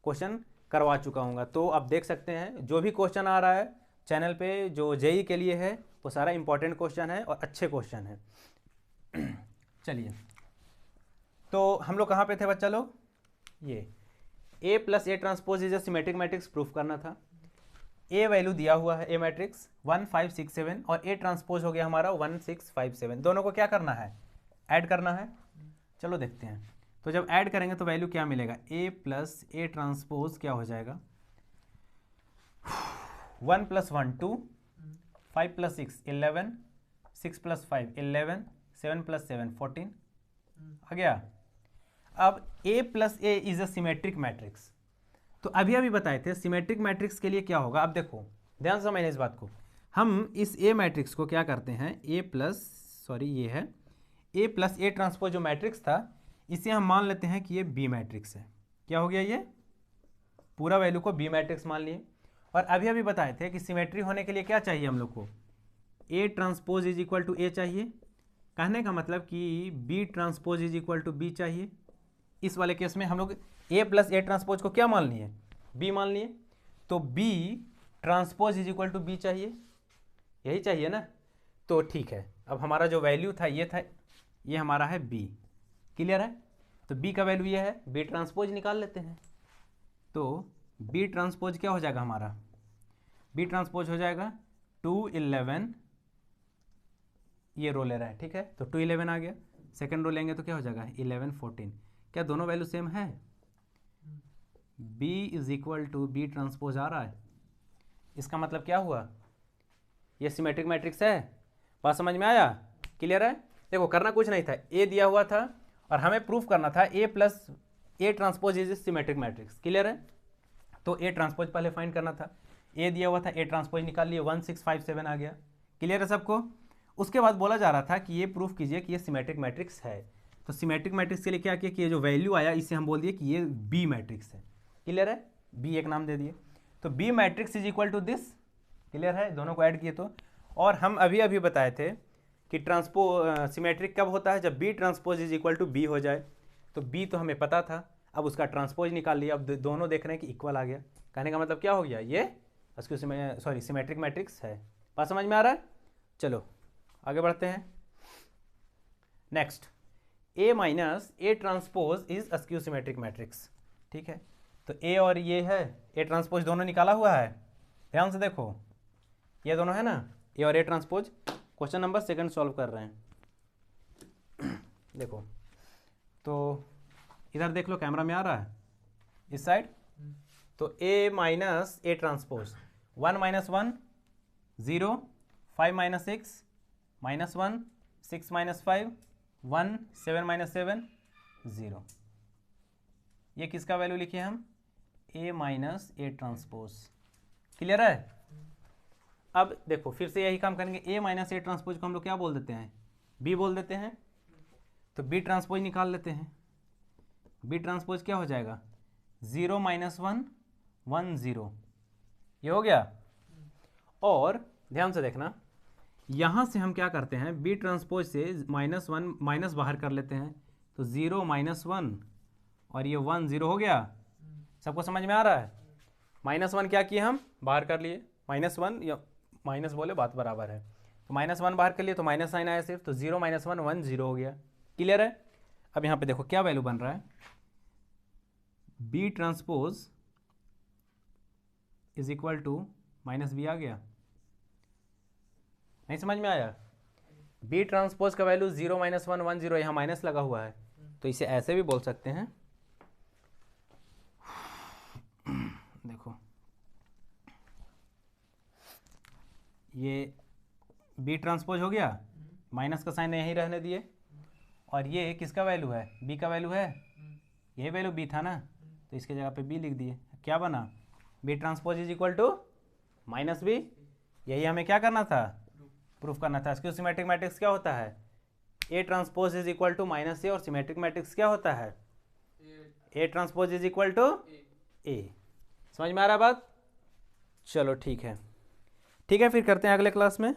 A: क्वेश्चन करवा चुका हूँ। तो आप देख सकते हैं जो भी क्वेश्चन आ रहा है चैनल पे जो जेई के लिए है, वो सारा इंपॉर्टेंट क्वेश्चन है और अच्छे क्वेश्चन है। चलिए, तो हम लोग कहाँ पे थे बच्चा लोग? ये A plus A transpose is a symmetric matrix proof करना था। ए वैल्यू दिया हुआ है, ए मैट्रिक्स 1 5 6 7, और ए ट्रांसपोज हो गया हमारा 1 6 5 7। दोनों को क्या करना है, ऐड करना है। चलो देखते हैं, तो जब ऐड करेंगे तो वैल्यू क्या मिलेगा, ए प्लस ए ट्रांसपोज क्या हो जाएगा, 1 + 1 2, 5 + 6 11, 6 + 5 11, 7 + 7 14 आ गया। अब a plus A is a symmetric matrix, तो अभी बताए थे सिमेट्रिक मैट्रिक्स के लिए क्या होगा। अब देखो ध्यान से समझना इस बात को, हम इस ए मैट्रिक्स को क्या करते हैं, ये है ए प्लस ए ट्रांसपोज जो मैट्रिक्स था, इसे हम मान लेते हैं कि ये बी मैट्रिक्स है। क्या हो गया, ये पूरा वैल्यू को बी मैट्रिक्स मान लिए। और अभी अभी बताए थे कि सिमेट्री होने के लिए क्या चाहिए हम लोग को, A transpose is equal to A चाहिए। कहने का मतलब कि B transpose is equal to B चाहिए। इस वाले केस में हम लोग ए प्लस ए ट्रांसपोज को क्या मान लिए, बी मान लिए। तो B transpose is equal to B चाहिए, यही चाहिए ना। तो ठीक है, अब हमारा जो वैल्यू था ये था, ये हमारा है बी। क्लियर है। तो बी का वैल्यू ये है, बी ट्रांसपोज निकाल लेते हैं। तो बी ट्रांसपोज क्या हो जाएगा हमारा, बी ट्रांसपोज हो जाएगा 211, ये रो ले रहा है, ठीक है। तो 211 आ गया। सेकंड रो लेंगे तो क्या हो जाएगा 11 14। क्या दोनों वैल्यू सेम है, b is equal to B transpose आ रहा है। इसका मतलब क्या हुआ, ये सिमेट्रिक मैट्रिक्स है। बात समझ में आया, क्लियर है। देखो करना कुछ नहीं था, ए दिया हुआ था और हमें प्रूफ करना था A plus A transpose is symmetric matrix. Clear है। तो ए ट्रांसपोज पहले फाइंड करना था, ए दिया हुआ था, ए ट्रांसपोज निकाल लिए, 1657 आ गया। क्लियर है सबको। उसके बाद बोला जा रहा था कि ये प्रूफ कीजिए कि ये सिमेट्रिक मैट्रिक्स है। तो सिमेट्रिक मैट्रिक्स के लिए क्या किया कि ये जो वैल्यू आया इसे हम बोल दिए कि ये बी मैट्रिक्स है। क्लियर है, बी एक नाम दे दिए। तो B matrix is equal to this. Clear है, दोनों को ऐड किए तो। और हम अभी अभी बताए थे कि सिमेट्रिक कब होता है, जब B transpose is equal to B हो जाए। तो बी तो हमें पता था, अब उसका ट्रांसपोज निकाल लिया। अब दोनों देख रहे हैं कि इक्वल आ गया। कहने का मतलब क्या हो गया, ये सिमेट्रिक मैट्रिक्स है। बात समझ में आ रहा है। चलो आगे बढ़ते हैं। Next, A minus A transpose is askew symmetric matrix. ठीक है, तो ए और ये है, ए ट्रांसपोज दोनों निकाला हुआ है। ध्यान से देखो, ये दोनों है ना, ए और A transpose. Question number 2 solve कर रहे हैं। देखो तो इधर देख लो, कैमरा में आ रहा है इस साइड। तो ए माइनस ए ट्रांसपोज, 1 - 1 0, 5 - 6 -1, 6 - 5 1, 7 - 7 0। ये किसका वैल्यू लिखे हम, ए माइनस ए ट्रांसपोज। क्लियर है। अब देखो फिर से यही काम करेंगे, ए माइनस ए ट्रांसपोज को हम लोग क्या बोल देते हैं, बी बोल देते हैं। तो बी ट्रांसपोज निकाल लेते हैं। बी ट्रांसपोज क्या हो जाएगा, 0 - 1 1 0, ये हो गया। और ध्यान से देखना, यहाँ से हम क्या करते हैं, बी ट्रांसपोज से -1 माइनस बाहर कर लेते हैं। तो 0 - 1 और ये 1 0 हो गया। सबको समझ में आ रहा है। -1 क्या किए हम, बाहर कर लिए। -1 या माइनस बोले बात बराबर है। तो -1 बाहर कर लिए तो माइनस साइन आया सिर्फ। तो 0 - 1 1 0 हो गया। क्लियर है। अब यहाँ पे देखो क्या वैल्यू बन रहा है, B transpose is equal to -b आ गया। नहीं समझ में आया। बी ट्रांसपोज का वैल्यू 0 - 1 1 0, यहाँ माइनस लगा हुआ है। तो इसे ऐसे भी बोल सकते हैं, देखो ये बी ट्रांसपोज हो गया, माइनस का साइन यहीं रहने दिए। और ये किसका वैल्यू है, बी का वैल्यू है, यही वैल्यू बी था ना, तो इसके जगह पे बी लिख दिए। क्या बना, B transpose is equal to -b। यही हमें क्या करना था, प्रूफ करना था। इसके सिमेट्रिक मैट्रिक्स क्या होता है, A transpose is equal to -a। और सिमेट्रिक मैट्रिक्स क्या होता है, A transpose is equal to A. समझ में आ रहा बात। चलो ठीक है, ठीक है, फिर करते हैं अगले क्लास में।